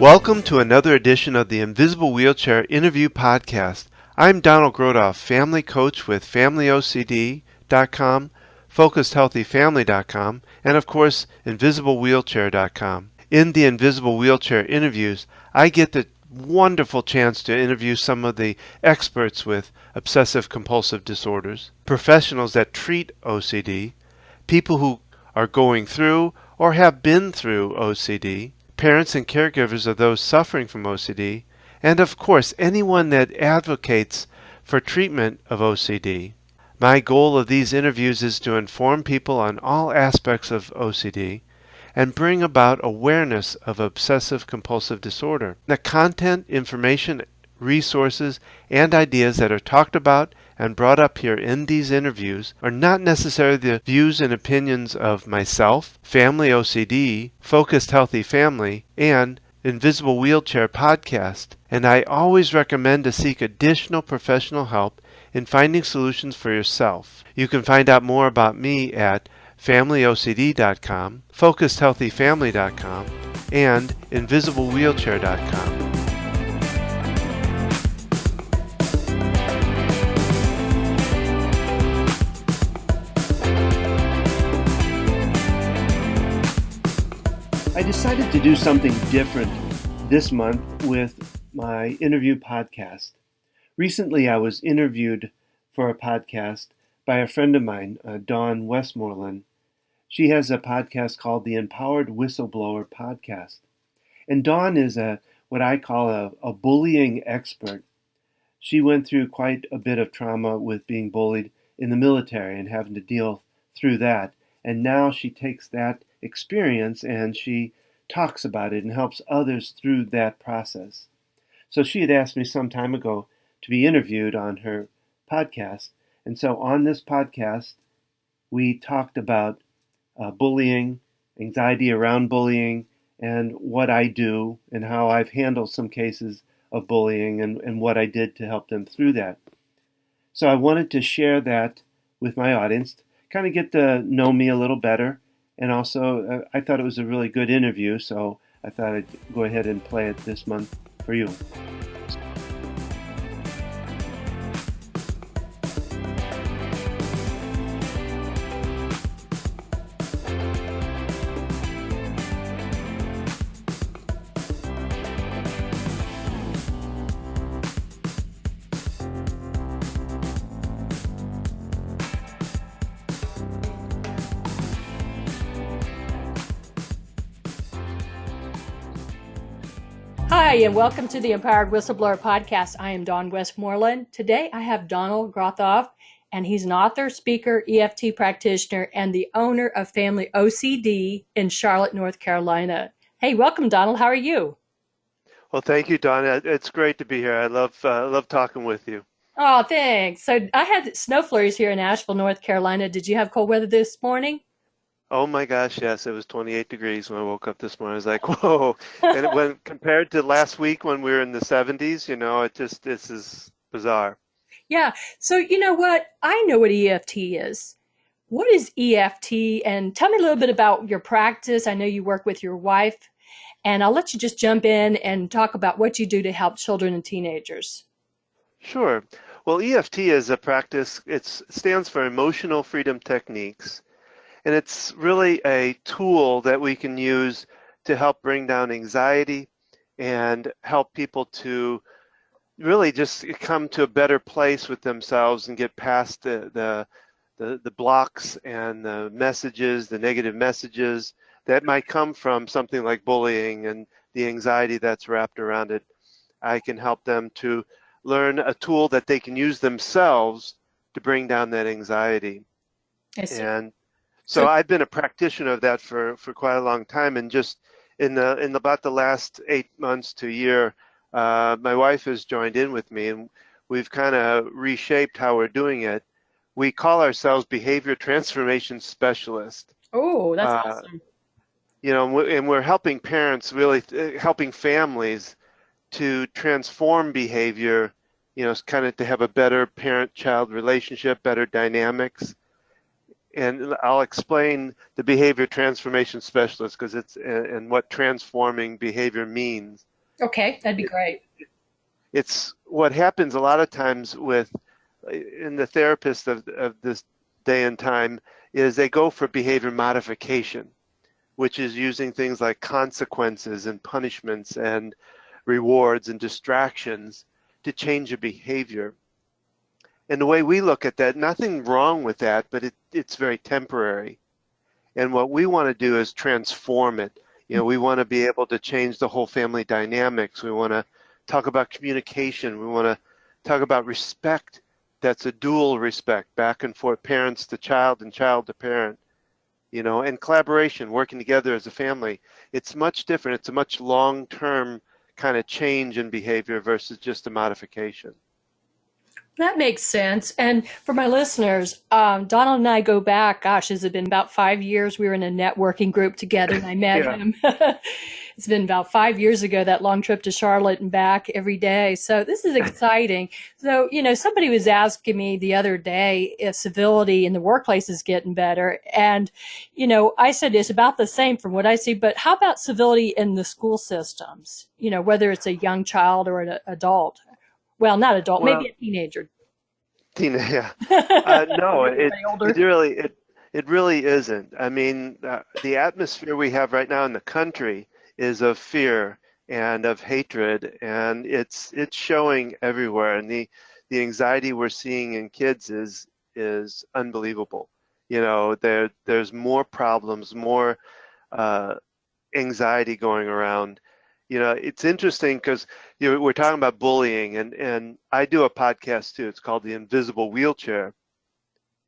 Welcome to another edition of the Invisible Wheelchair Interview Podcast. I'm Don Grothoff, family coach with FamilyOCD.com, FocusedHealthyFamily.com, and of course, InvisibleWheelchair.com. In the Invisible Wheelchair interviews, I get the wonderful chance to interview some of the experts with obsessive compulsive disorders, professionals that treat OCD, people who are going through or have been through OCD, parents and caregivers of those suffering from OCD, and of course anyone that advocates for treatment of OCD. My goal of these interviews is to inform people on all aspects of OCD and bring about awareness of obsessive compulsive disorder. The content, information, resources, and ideas that are talked about and brought up here in these interviews are not necessarily the views and opinions of myself, Family OCD, Focused Healthy Family, and Invisible Wheelchair Podcast, and I always recommend to seek additional professional help in finding solutions for yourself. You can find out more about me at FamilyOCD.com, FocusedHealthyFamily.com, and InvisibleWheelchair.com. I decided to do something different this month with my interview podcast. Recently, I was interviewed for a podcast by a friend of mine, Dawn Westmoreland. She has a podcast called the Empowered Whistleblower Podcast. And Dawn is what I call a bullying expert. She went through quite a bit of trauma with being bullied in the military and having to deal through that. And now she takes that experience and she talks about it and helps others through that process. So she had asked me some time ago to be interviewed on her podcast. And so on this podcast, we talked about bullying, anxiety around bullying, and what I do and how I've handled some cases of bullying and what I did to help them through that. So I wanted to share that with my audience, kind of get to know me a little better. And also, I thought it was a really good interview, so I thought I'd go ahead and play it this month for you. Hi, and welcome to the Empowered Whistleblower Podcast. I am Dawn Westmoreland. Today I have Don Grothoff, and he's an author, speaker, EFT practitioner, and the owner of Family OCD in Charlotte, North Carolina. Hey, welcome, Donald. How are you? Well, thank you, Don. It's great to be here. I love talking with you. Oh, thanks. So I had snow flurries here in Asheville, North Carolina. Did you have cold weather this morning? Oh my gosh, yes, it was 28 degrees when I woke up this morning. I was like, whoa. And when compared to last week when we were in the 70s, this is bizarre. Yeah. So you know what? I know what EFT is. What is EFT? And tell me a little bit about your practice. I know you work with your wife, and I'll let you just jump in and talk about what you do to help children and teenagers. Sure. Well, EFT is a practice. It stands for Emotional Freedom Techniques. And it's really a tool that we can use to help bring down anxiety and help people to really just come to a better place with themselves and get past the blocks and the messages, the negative messages that might come from something like bullying and the anxiety that's wrapped around it. I can help them to learn a tool that they can use themselves to bring down that anxiety. I see. And so I've been a practitioner of that for quite a long time, and just in about the last 8 months to a year, my wife has joined in with me, and we've kind of reshaped how we're doing it. We call ourselves behavior transformation specialists. Oh, that's awesome. And we're helping parents, really helping families to transform behavior, kind of to have a better parent-child relationship, better dynamics. And I'll explain the behavior transformation specialist because it's and what transforming behavior means. Okay, that'd be great. It's what happens a lot of times with in the therapists of this day and time is they go for behavior modification, which is using things like consequences and punishments and rewards and distractions to change a behavior. And the way we look at that, nothing wrong with that, but it's very temporary. And what we want to do is transform it. We want to be able to change the whole family dynamics. We want to talk about communication. We want to talk about respect. That's a dual respect, back and forth, parents to child and child to parent, and collaboration, working together as a family. It's much different. It's a much long-term kind of change in behavior versus just a modification. That makes sense. And for my listeners, Donald and I go back, gosh, has it been about 5 years? We were in a networking group together and I met Yeah. him. It's been about 5 years ago, that long trip to Charlotte and back every day. So this is exciting. So, somebody was asking me the other day if civility in the workplace is getting better. And, I said it's about the same from what I see, but how about civility in the school systems? Whether it's a young child or an adult. Well, not adult, maybe Well, a teenager. Tina, yeah. No, Everybody older. it really isn't. I mean, the atmosphere we have right now in the country is of fear and of hatred, and it's showing everywhere. And the anxiety we're seeing in kids is unbelievable. There's more problems, more uh, anxiety going around. It's interesting because we're talking about bullying, and I do a podcast too. It's called The Invisible Wheelchair,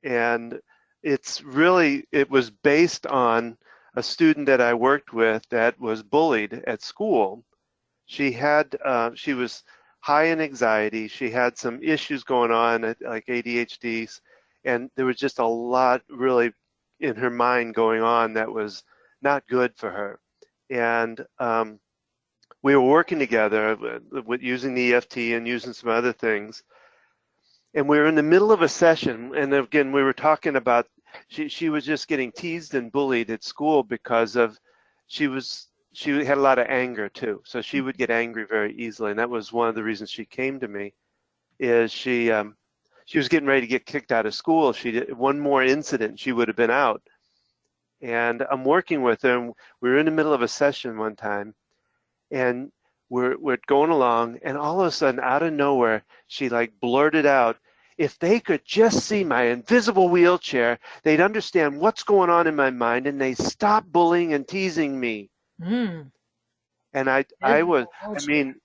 and it was based on a student that I worked with that was bullied at school. She was high in anxiety. She had some issues going on, like ADHDs, and there was just a lot really in her mind going on that was not good for her. And we were working together with using the EFT and using some other things. And we were in the middle of a session, and again, we were talking about she was just getting teased and bullied at school because of she had a lot of anger too. So she would get angry very easily, and that was one of the reasons she came to me. Is she was getting ready to get kicked out of school. She did one more incident, she would have been out. And I'm working with her, and we were in the middle of a session one time, and we're going along, and all of a sudden, out of nowhere, she like blurted out, "If they could just see my invisible wheelchair, they'd understand what's going on in my mind, and they'd stop bullying and teasing me." Mm. And Invisible I wheelchair. mean,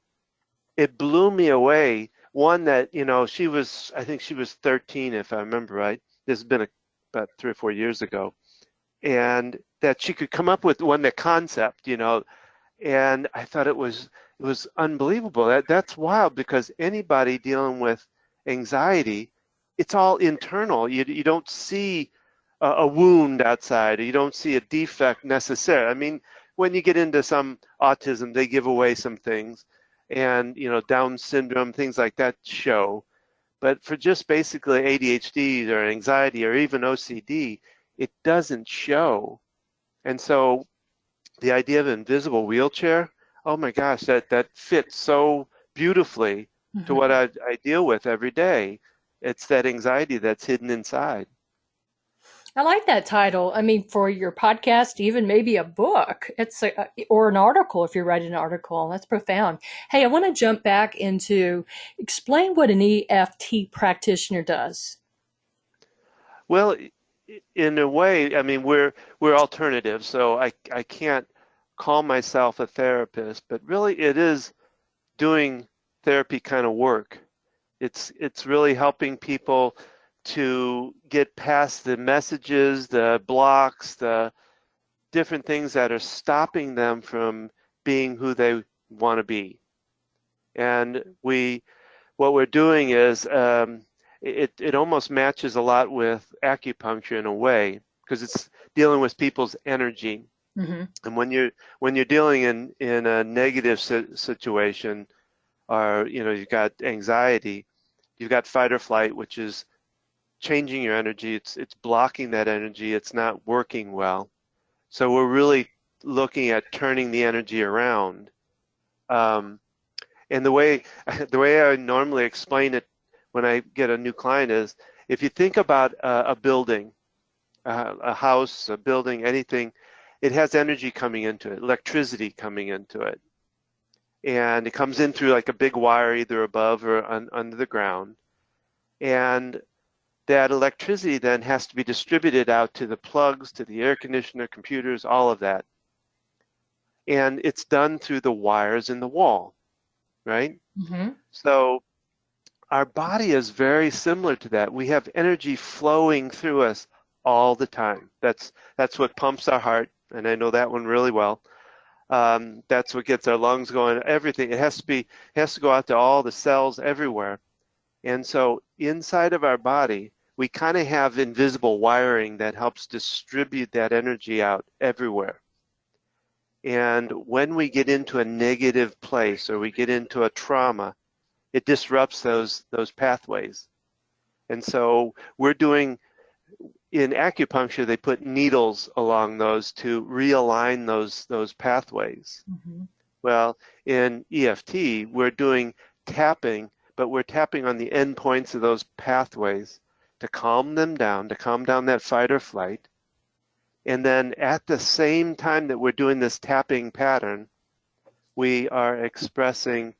it blew me away. One that I think she was 13, if I remember right. This has been about 3 or 4 years ago, and that she could come up with the concept. And I thought it was unbelievable. That's wild because anybody dealing with anxiety, it's all internal. You don't see a wound outside. You don't see a defect necessarily. I mean, when you get into some autism, they give away some things, and Down syndrome, things like that show. But for just basically ADHD or anxiety or even OCD, it doesn't show. And so the idea of an invisible wheelchair, oh my gosh, that fits so beautifully to Mhm. what I deal with every day. It's that anxiety that's hidden inside. I like that title. I mean, for your podcast, even maybe a book. Or an article if you're writing an article. That's profound. Hey, I want to jump back into explain what an EFT practitioner does. Well, in a way, I mean, we're alternatives, so I can't call myself a therapist, but really it is doing therapy kind of work. It's really helping people to get past the messages, the blocks, the different things that are stopping them from being who they want to be. And what we're doing is it almost matches a lot with acupuncture in a way because it's dealing with people's energy. Hmm. And when you're dealing in a negative situation, or you've got anxiety, you've got fight or flight, which is changing your energy. It's blocking that energy. It's not working well. So we're really looking at turning the energy around. Um, and the way the way I normally explain it when I get a new client is, if you think about a building, a house, a building, anything, it has energy coming into it, electricity coming into it. And it comes in through like a big wire, either above or under the ground. And that electricity then has to be distributed out to the plugs, to the air conditioner, computers, all of that. And it's done through the wires in the wall, right? Mm-hmm. So our body is very similar to that. We have energy flowing through us all the time. That's what pumps our heart, and I know that one really well. That's what gets our lungs going. Everything. It has to go out to all the cells everywhere. And so inside of our body, we kind of have invisible wiring that helps distribute that energy out everywhere. And when we get into a negative place or we get into a trauma, it disrupts those pathways. And so we're doing, in acupuncture, they put needles along those to realign those pathways. Mm-hmm. Well, in EFT, we're doing tapping, but we're tapping on the end points of those pathways to calm them down, to calm down that fight or flight. And then at the same time that we're doing this tapping pattern, we are expressing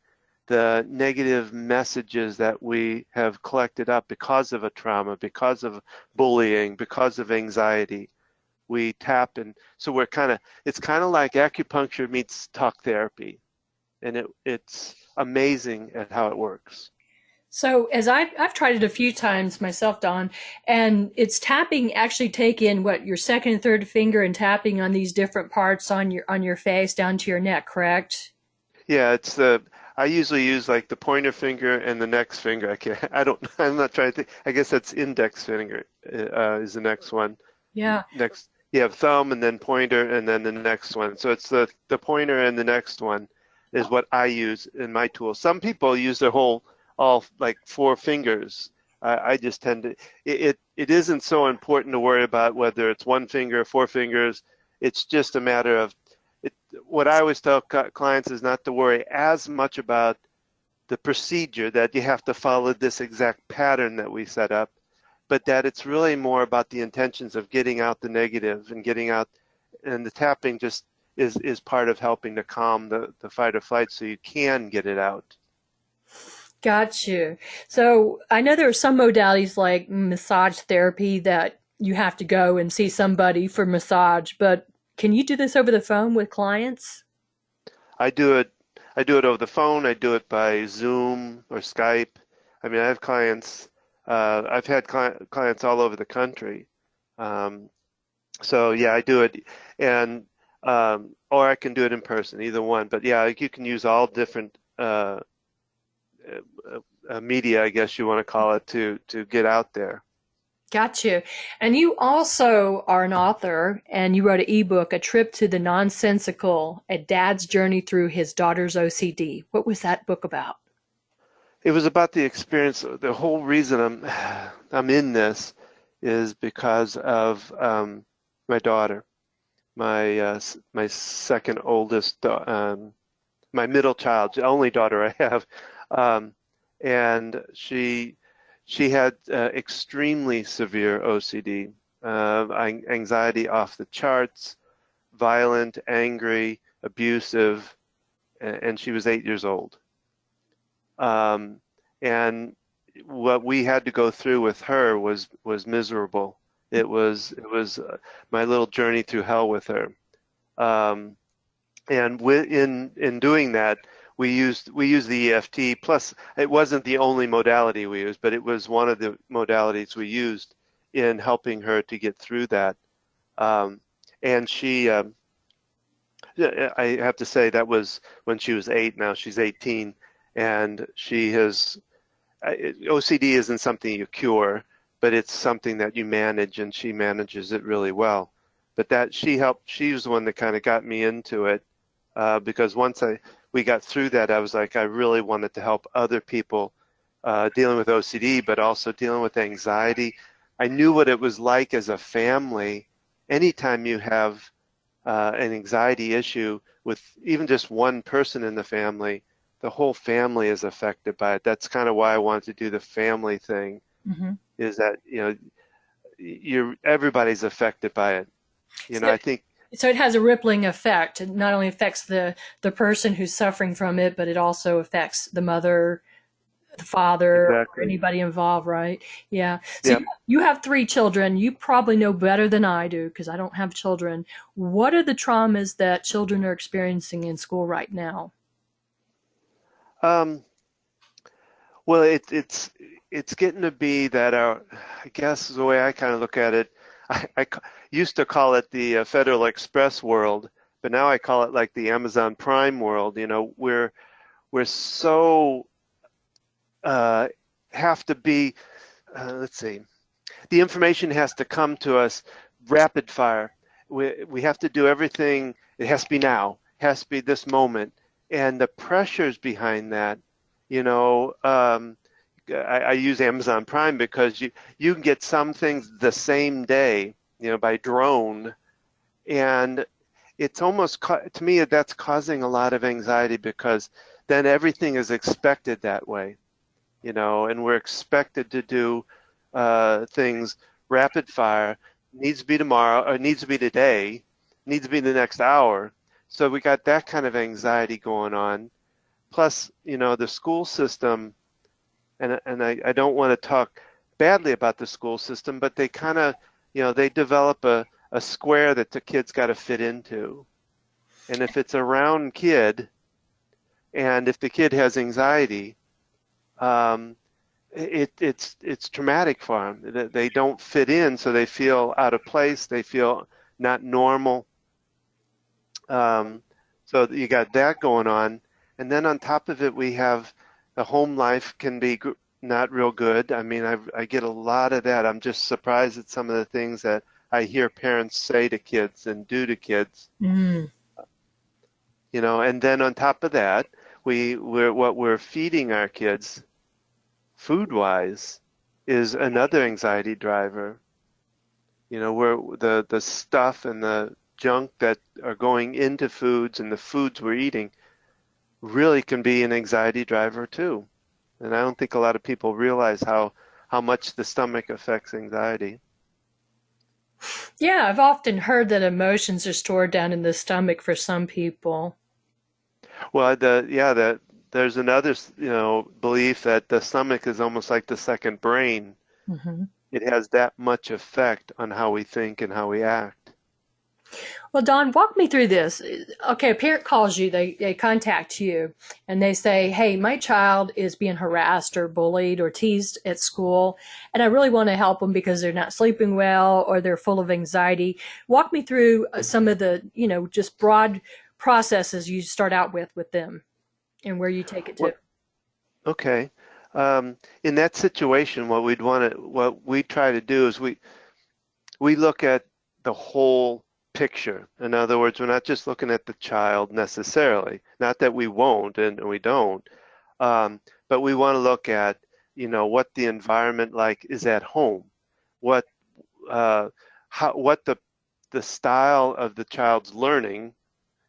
the negative messages that we have collected up because of a trauma, because of bullying, because of anxiety. We tap, and so it's kind of like acupuncture meets talk therapy. And it's amazing at how it works. So as I've tried it a few times myself, Don, and it's tapping, actually taking what your second and third finger and tapping on these different parts on your face down to your neck, correct? Yeah, I usually use like the pointer finger and the next finger. I'm not trying to think. I guess that's index finger, is the next one. Yeah. Next, you have thumb and then pointer and then the next one. So it's the pointer and the next one is what I use in my tool. Some people use all like four fingers. I just tend to, it isn't so important to worry about whether it's one finger or four fingers. It's just a matter of, what I always tell clients is not to worry as much about the procedure, that you have to follow this exact pattern that we set up, but that it's really more about the intentions of getting out the negative and getting out, and the tapping just is part of helping to calm the fight or flight so you can get it out. Got you. So I know there are some modalities like massage therapy that you have to go and see somebody for massage, but can you do this over the phone with clients? I do it I do it over the phone, I do it by Zoom or Skype. I mean, I have clients, I've had clients all over the country. Um, so yeah, I do it, and or I can do it in person, either one. But yeah, you can use all different media, I guess you want to call it, to get out there. Got you. And you also are an author, and you wrote an ebook, A Trip to the Nonsensical, A Dad's Journey Through His Daughter's OCD. What was that book about? It was about the experience. The whole reason I'm in this is because of my daughter, my second oldest, my middle child, the only daughter I have, and she had extremely severe OCD, anxiety off the charts, violent, angry, abusive, and she was 8 years old. And what we had to go through with her was miserable. It was my little journey through hell with her. And in doing that, we used the EFT. Plus, it wasn't the only modality we used, but it was one of the modalities we used in helping her to get through that. And she, I have to say, that was when she was 8. Now she's 18, and she has OCD isn't something you cure, but it's something that you manage, and she manages it really well. But that she was the one that kind of got me into it, because once we got through that, I was like, I really wanted to help other people dealing with OCD, but also dealing with anxiety. I knew what it was like as a family. Anytime you have an anxiety issue with even just one person in the family, the whole family is affected by it. That's kind of why I wanted to do the family thing, Mm-hmm. is that, everybody's affected by it. So, I think so it has a rippling effect. It not only affects the person who's suffering from it, but it also affects the mother, the father, or exactly. anybody involved, right? Yeah. So Yeah. you have three children. You probably know better than I do because I don't have children. What are the traumas that children are experiencing in school right now? Um, well, it's getting to be that I guess the way I kind of look at it, used to call it the Federal Express world, but now I call it like the Amazon Prime world. We're so uh, have to be. Let's see. The information has to come to us rapid fire. We have to do everything. It has to be now. It has to be this moment. And the pressures behind that, you know, I use Amazon Prime because you can get some things the same day, by drone, and it's almost to me that's causing a lot of anxiety because then everything is expected that way, and we're expected to do things rapid fire. Needs to be tomorrow, or needs to be today, needs to be the next hour. So we got that kind of anxiety going on. Plus, the school system, and I don't want to talk badly about the school system, but they kind of, they develop a square that the kid's got to fit into. And if it's a round kid, and if the kid has anxiety, um, it's traumatic for them. They don't fit in, so they feel out of place. They feel not normal. Um, so you got that going on, and then on top of it, we have the home life can be not real good. I mean, I get a lot of that. I'm just surprised at some of the things that I hear parents say to kids and do to kids. Mm. And then on top of that, what we're feeding our kids food wise is another anxiety driver. Where the stuff and the junk that are going into foods and the foods we're eating really can be an anxiety driver too. And I don't think a lot of people realize how much the stomach affects anxiety. Yeah, I've often heard that emotions are stored down in the stomach for some people. Well, there's another, belief that the stomach is almost like the second brain. Hmm. It has that much effect on how we think and how we act. Well, Don, walk me through this. Okay, a parent calls you, they contact you, and they say, hey, my child is being harassed or bullied or teased at school, and I really want to help them because they're not sleeping well or they're full of anxiety. Walk me through some of the, just broad processes you start out with them and where you take it to. What? Okay. In that situation, what we try to do is we look at the whole picture. In other words, we're not just looking at the child necessarily. Not that we won't and we don't, but we want to look at, what the environment like is at home, what what the style of the child's learning,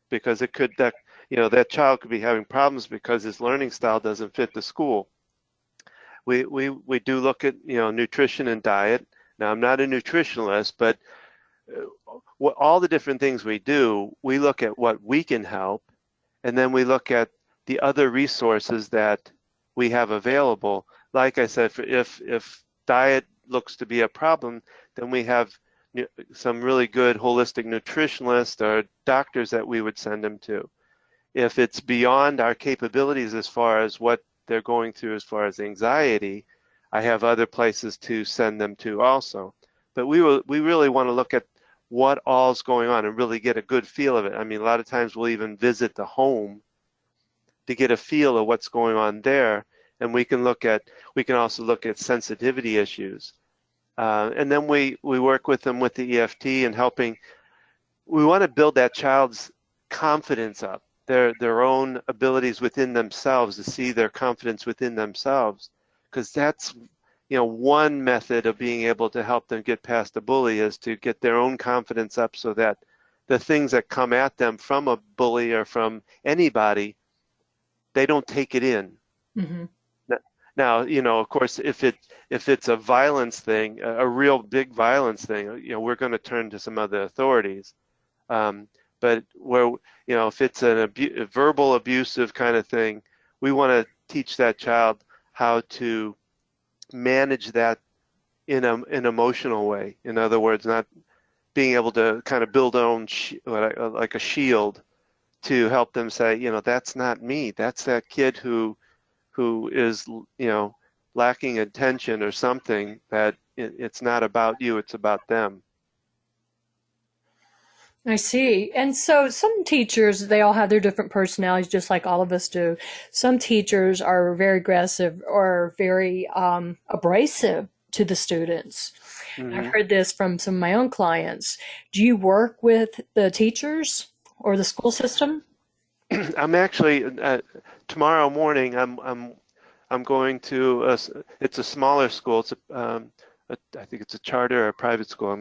because it could that that child could be having problems because his learning style doesn't fit the school. We do look at nutrition and diet. Now I'm not a nutritionalist, but all the different things we do, we look at what we can help, and then we look at the other resources that we have available. Like I said, if diet looks to be a problem, then we have some really good holistic nutritionists or doctors that we would send them to. If it's beyond our capabilities as far as what they're going through as far as anxiety, I have other places to send them to also. But we really want to look at what all's going on and really get a good feel of it. I mean, a lot of times we'll even visit the home to get a feel of what's going on there, and we can also look at sensitivity issues. And then we work with them with the EFT and helping. We want to build that child's confidence up, their own abilities within themselves, to see their confidence within themselves, because that's one method of being able to help them get past the bully is to get their own confidence up so that the things that come at them from a bully or from anybody, they don't take it in. Mm-hmm. Now, of course, if it's a violence thing, a real big violence thing, we're going to turn to some other authorities. Um, but where, if it's a verbal abusive kind of thing, we want to teach that child how to manage that in an emotional way. In other words, not being able to kind of build their own like a shield to help them say, that's not me. That's that kid who is, lacking attention or something, that it's not about you, it's about them. I see. And so some teachers, they all have their different personalities, just like all of us do. Some teachers are very aggressive or very abrasive to the students. I've Hmm. heard this from some of my own clients. Do you work with the teachers or the school system? I'm actually tomorrow morning. I'm going to it's a smaller school. I think it's a charter or a private school.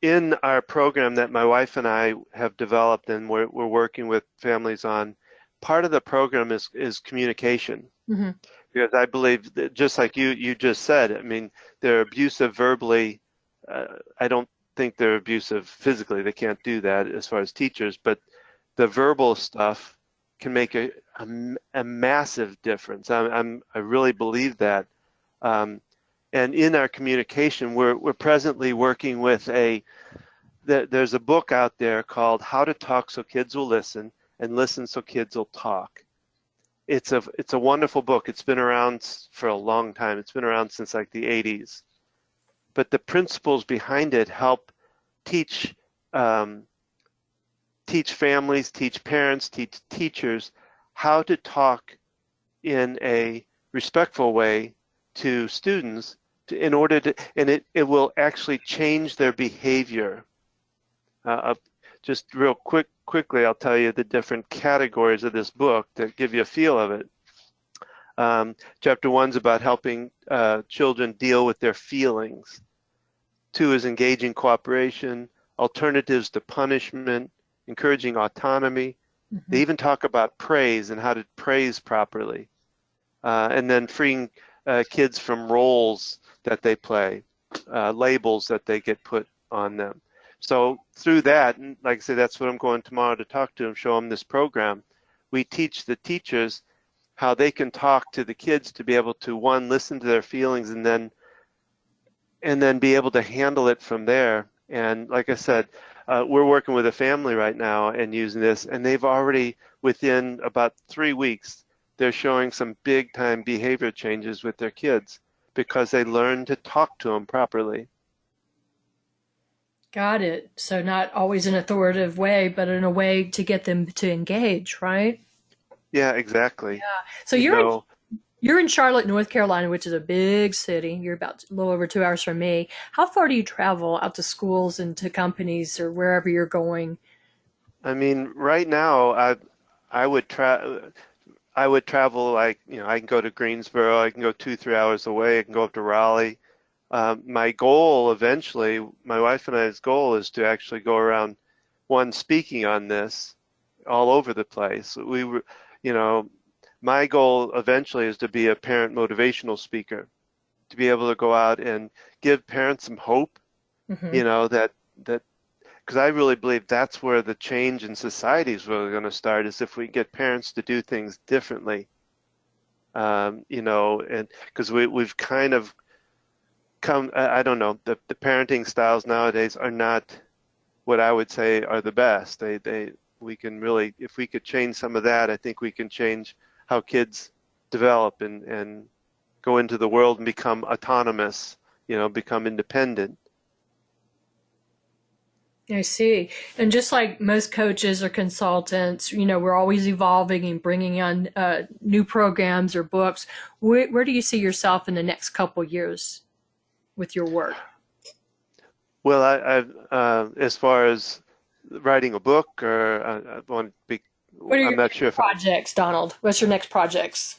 In our program that my wife and I have developed, and we're working with families on, part of the program is communication. Hmm. Because I believe that, just like you just said, I mean, they're abusive verbally. I don't think they're abusive physically. They can't do that as far as teachers, but the verbal stuff can make a massive difference. I really believe that. Um, and in our communication, we're presently working with there's a book out there called How to Talk So Kids Will Listen and Listen So Kids Will Talk. It's a wonderful book. It's been around for a long time. It's been around since like the 80s. But the principles behind it help teach um, teach families, teach parents, teach teachers how to talk in a respectful way to students in order to, and it will actually change their behavior. Just real quickly, I'll tell you the different categories of this book to give you a feel of it. Chapter 1's about helping children deal with their feelings. 2 is engaging cooperation, alternatives to punishment, encouraging autonomy. They Hmm. even talk about praise and how to praise properly. And then freeing kids from roles that they play, labels that they get put on them. So through that, and like I say, that's what I'm going tomorrow to talk to them, show them this program. We teach the teachers how they can talk to the kids to be able to, one, listen to their feelings, and then be able to handle it from there. And like I said, we're working with a family right now and using this, and they've already, within about 3 weeks, they're showing some big time behavior changes with their kids because they learn to talk to them properly. Got it. So not always an authoritative way, but in a way to get them to engage, right? Yeah, exactly. So You know, you're in Charlotte, North Carolina, which is a big city. You're about a little over 2 hours from me. How far do you travel out to schools and to companies or wherever you're going? I mean, right now, I would I would travel, like, I can go to Greensboro, I can go 2, 3 hours away, I can go up to Raleigh. My goal eventually, my wife and I's goal is to actually go around, one, speaking on this all over the place. You know, my goal eventually is to be a parent motivational speaker, to be able to go out and give parents some hope, Hmm. that because I really believe that's where the change in society is really going to start, is if we get parents to do things differently. And because we've kind of come, I don't know, the parenting styles nowadays are not what I would say are the best. We can really, if we could change some of that, I think we can change how kids develop and go into the world and become autonomous, become independent. I see. And just like most coaches or consultants, we're always evolving and bringing on new programs or books. Where do you see yourself in the next couple years with your work? Well, as far as writing a book, or I want to be, What are I'm your not sure next if projects, Donald? What's your next projects?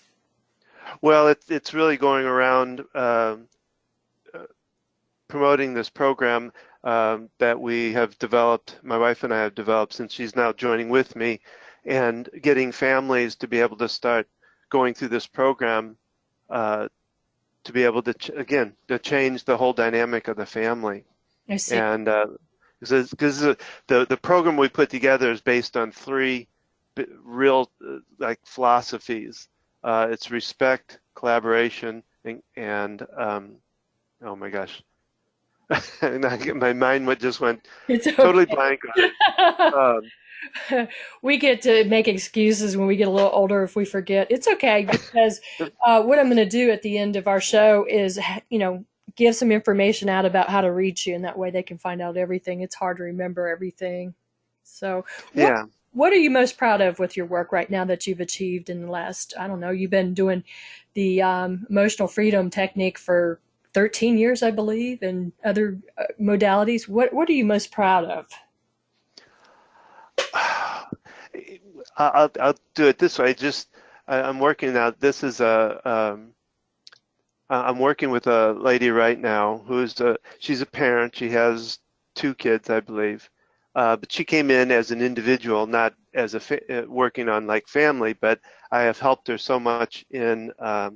well, it's really going around promoting this program. that we have developed, my wife and I have developed since she's now joining with me, and getting families to be able to start going through this program to be able to, again, to change the whole dynamic of the family. I see. And because the program we put together is based on three real like philosophies. It's respect, collaboration, and oh my gosh, my mind just went It's totally okay. blank on it. We get to make excuses when we get a little older if we forget. It's okay because what I'm going to do at the end of our show is, give some information out about how to reach you, and that way they can find out everything. It's hard to remember everything. So, what Yeah. what are you most proud of with your work right now that you've achieved in the last? I don't know. You've been doing the emotional freedom technique for 13 years, I believe, and other modalities. What are you most proud of? I'll do it this way. I'm working now. I'm working with a lady right now she's a parent. She has two kids, I believe. But she came in as an individual, not as working on like family. But I have helped her so much in how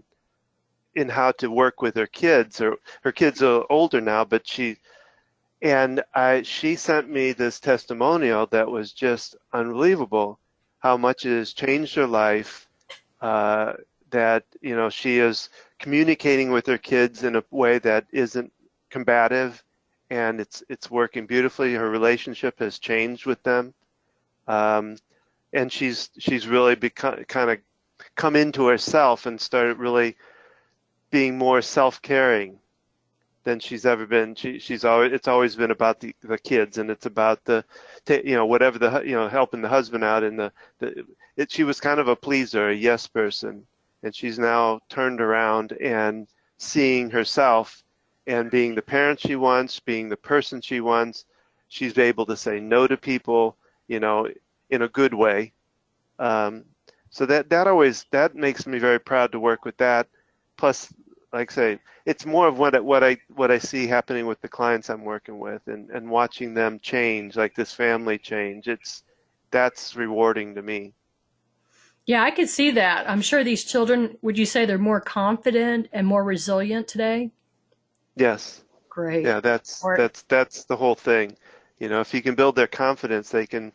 to work with her kids. Her kids are older now, but she sent me this testimonial that was just unbelievable, how much it has changed her life. That she is communicating with her kids in a way that isn't combative, and it's working beautifully. Her relationship has changed with them, and she's really become kind of come into herself and started really being more self-caring than she's ever been. It's always been about the kids, and it's about whatever helping the husband out, and she was kind of a pleaser, a yes person, and she's now turned around and seeing herself and being the parent she wants, being the person she wants. She's able to say no to people, in a good way. So that makes me very proud to work with that. Plus, like I say, it's more of what I see happening with the clients I'm working with, and watching them change, like this family change. That's rewarding to me. Yeah, I could see that. I'm sure these children, would you say they're more confident and more resilient today? Yes. Great. Yeah, that's Or that's that's the whole thing. If you can build their confidence, they can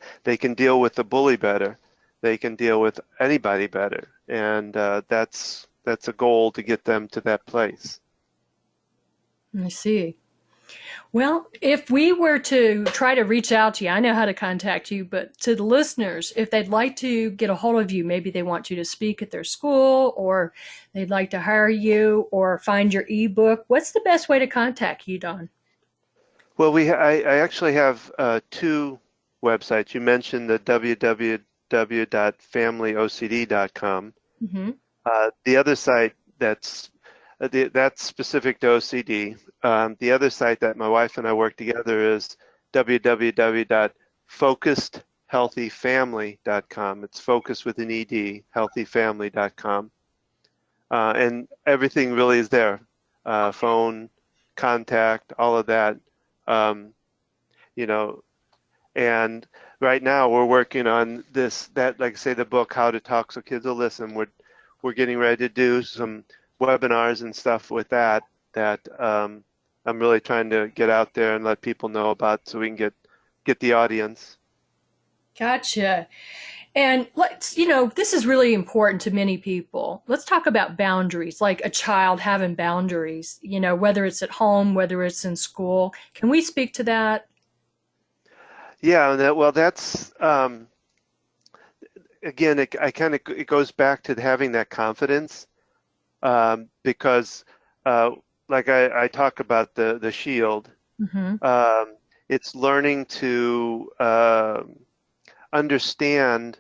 deal with the bully better. They can deal with anybody better, and that's a goal to get them to that place. I see. Well, if we were to try to reach out to you, I know how to contact you, but to the listeners, if they'd like to get a hold of you, maybe they want you to speak at their school, or they'd like to hire you or find your ebook, what's the best way to contact you, Don? Well, I actually have two websites. You mentioned the www.familyocd.com. Mm-hmm. The other site that's specific to OCD. The other site that my wife and I work together is www.focusedhealthyfamily.com. It's focus with an ED, healthyfamily.com. And everything really is there. Phone, contact, all of that. Um, you know, and right now we're working on like I say, the book, How to Talk So Kids Will Listen. We're getting ready to do some webinars and stuff with that I'm really trying to get out there and let people know about, so we can get the audience. Gotcha. And this is really important to many people. Let's talk about boundaries, like a child having boundaries, whether it's at home, whether it's in school. Can we speak to that? Yeah, that's again, it goes back to having that confidence, because like I talk about the shield. Mm-hmm. um, it's learning to understand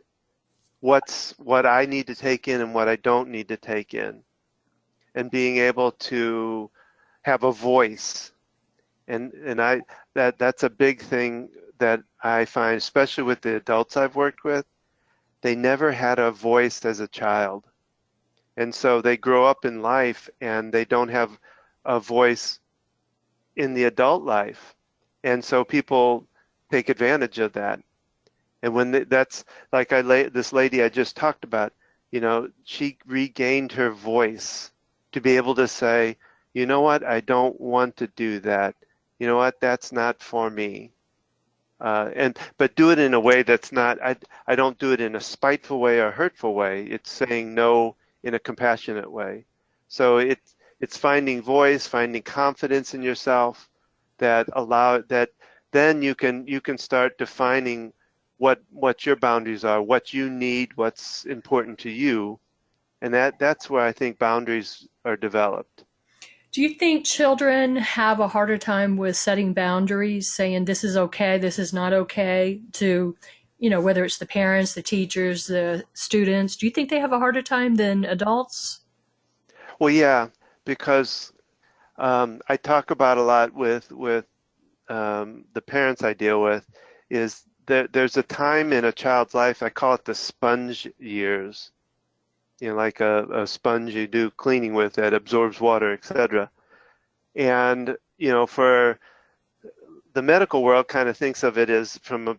what I need to take in and what I don't need to take in, and being able to have a voice. And that's a big thing that I find, especially with the adults I've worked with. They never had a voice as a child, and so they grow up in life and they don't have a voice in the adult life. And so people take advantage of that. And when that's like this lady I just talked about, she regained her voice to be able to say, you know what, I don't want to do that. You know what, that's not for me. But do it in a way that's not, I don't do it in a spiteful way or hurtful way. It's saying no in a compassionate way. So it's finding voice, finding confidence in yourself that then you can start defining what your boundaries are, what you need, what's important to you, and that's where I think boundaries are developed. Do you think children have a harder time with setting boundaries, saying this is okay, this is not okay, to, whether it's the parents, the teachers, the students? Do you think they have a harder time than adults? Well, yeah, because I talk about a lot with the parents I deal with is there's a time in a child's life, I call it the sponge years, like a sponge you do cleaning with that absorbs water, etc. And, for the medical world kind of thinks of it as from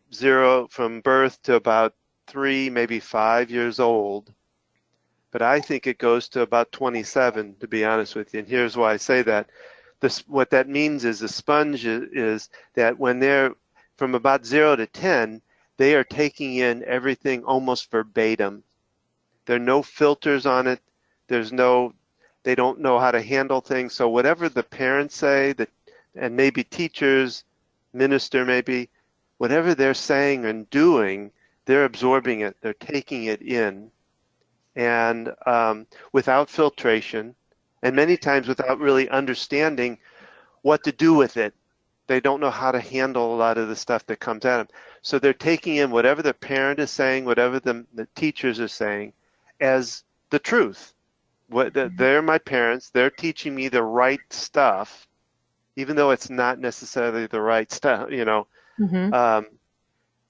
birth to about 3, maybe 5 years old. But I think it goes to about 27, to be honest with you. And here's why I say that. What that means is a sponge is that when they're from about 0 to 10, they are taking in everything almost verbatim. There are no filters on it. They don't know how to handle things. So whatever the parents say, and maybe teachers, minister maybe, whatever they're saying and doing, they're absorbing it. They're taking it in. And without filtration, and many times without really understanding what to do with it. They don't know how to handle a lot of the stuff that comes at them. So they're taking in whatever the parent is saying, whatever the teachers are saying, as the truth. They're my parents. They're teaching me the right stuff, even though it's not necessarily the right stuff. Mm-hmm.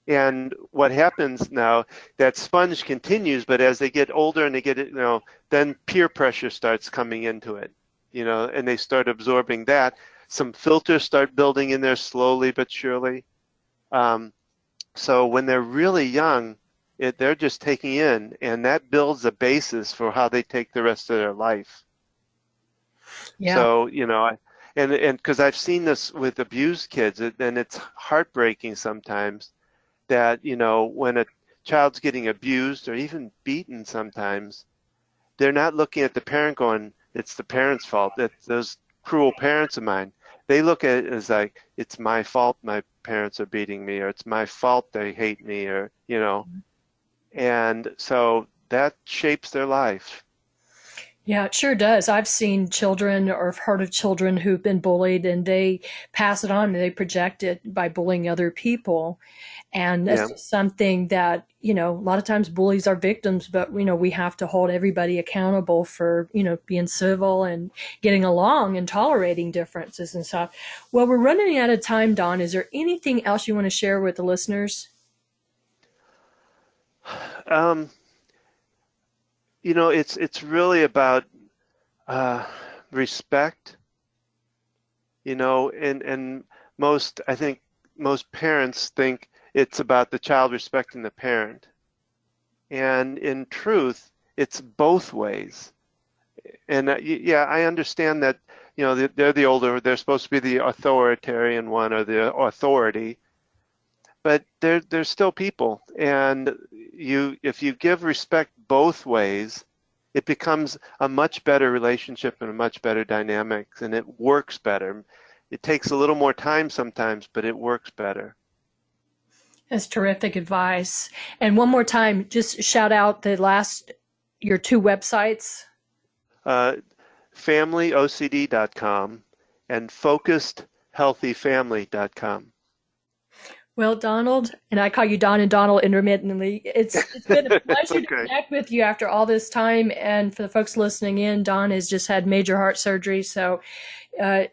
And what happens now, that sponge continues, but as they get older and they get, then peer pressure starts coming into it, and they start absorbing that. Some filters start building in there slowly but surely. So when they're really young, they're just taking in, and that builds a basis for how they take the rest of their life. Yeah. So, and because I've seen this with abused kids, and it's heartbreaking sometimes that, when a child's getting abused or even beaten sometimes, they're not looking at the parent going, it's the parent's fault. It's those cruel parents of mine. They look at it as like, it's my fault my parents are beating me, or it's my fault they hate me, or. And so that shapes their life. Yeah, it sure does. I've seen children or have heard of children who've been bullied and they pass it on and they project it by bullying other people. And that's Yeah. just something that, a lot of times bullies are victims, but, we have to hold everybody accountable for, being civil and getting along and tolerating differences and stuff. Well, we're running out of time, Don. Is there anything else you want to share with the listeners? Um, it's really about uh, respect, and I think most parents think it's about the child respecting the parent. And in truth, it's both ways. And yeah, I understand that, they're the older, they're supposed to be the authoritarian one or the authority, but they're still people. And if you give respect both ways, it becomes a much better relationship and a much better dynamics, and it works better. It takes a little more time sometimes, but it works better. That's terrific advice. And one more time, just shout out your two websites. Uh, FamilyOCD.com and FocusedHealthyFamily.com. Well, Donald, and I call you Don and Donald intermittently. It's been a That's pleasure to okay. connect with you after all this time. And for the folks listening in, Don has just had major heart surgery, so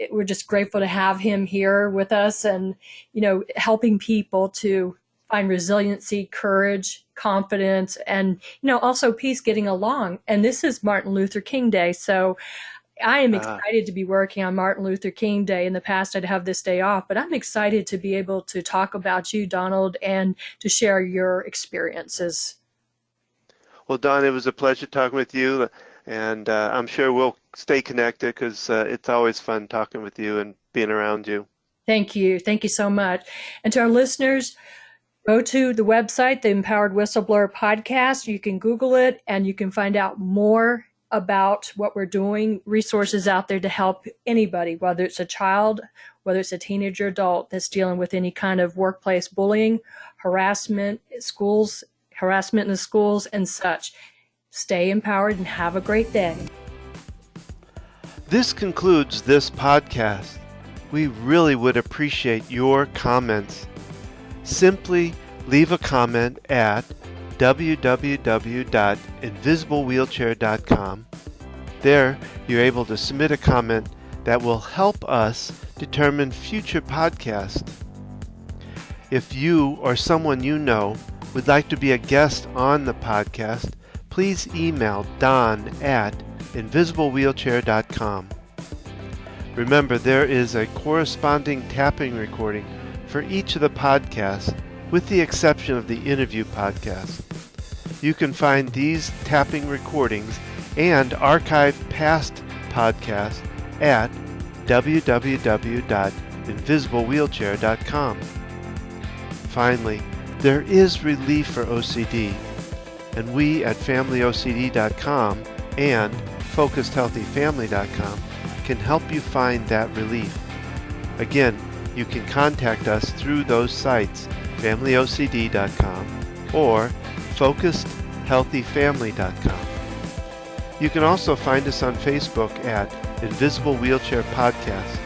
we're just grateful to have him here with us, and helping people to find resiliency, courage, confidence, and also peace, getting along. And this is Martin Luther King Day, so I am Uh, excited to be working on Martin Luther King Day. In the past, I'd have this day off, but I'm excited to be able to talk about you, Donald, and to share your experiences. well, Don, it was a pleasure talking with you, and I'm sure we'll stay connected because it's always fun talking with you and being around you. Thank you. Thank you so much. And to our listeners, go to the website, the Empowered Whistleblower Podcast. You can Google it and you can find out more about what we're doing, resources out there to help anybody, whether it's a child, whether it's a teenager, adult that's dealing with any kind of workplace bullying, harassment, harassment in the schools, and such. Stay empowered and have a great day. This concludes this podcast. We really would appreciate your comments. Simply leave a comment at www.invisiblewheelchair.com. There, you're able to submit a comment that will help us determine future podcasts. If you or someone you know would like to be a guest on the podcast, please email Don at invisiblewheelchair.com. Remember, there is a corresponding tapping recording for each of the podcasts, with the exception of the interview podcast. You can find these tapping recordings and archive past podcasts at www.invisiblewheelchair.com. Finally, there is relief for OCD, and we at FamilyOCD.com and FocusedHealthyFamily.com can help you find that relief. Again, you can contact us through those sites, FamilyOCD.com or FocusedHealthyFamily.com. You can also find us on Facebook at Invisible Wheelchair Podcast.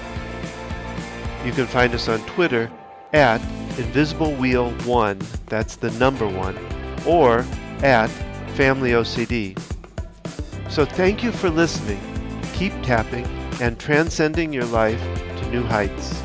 You can find us on Twitter at InvisibleWheel1, that's the number 1, or at FamilyOCD. So thank you for listening. Keep tapping and transcending your life to new heights.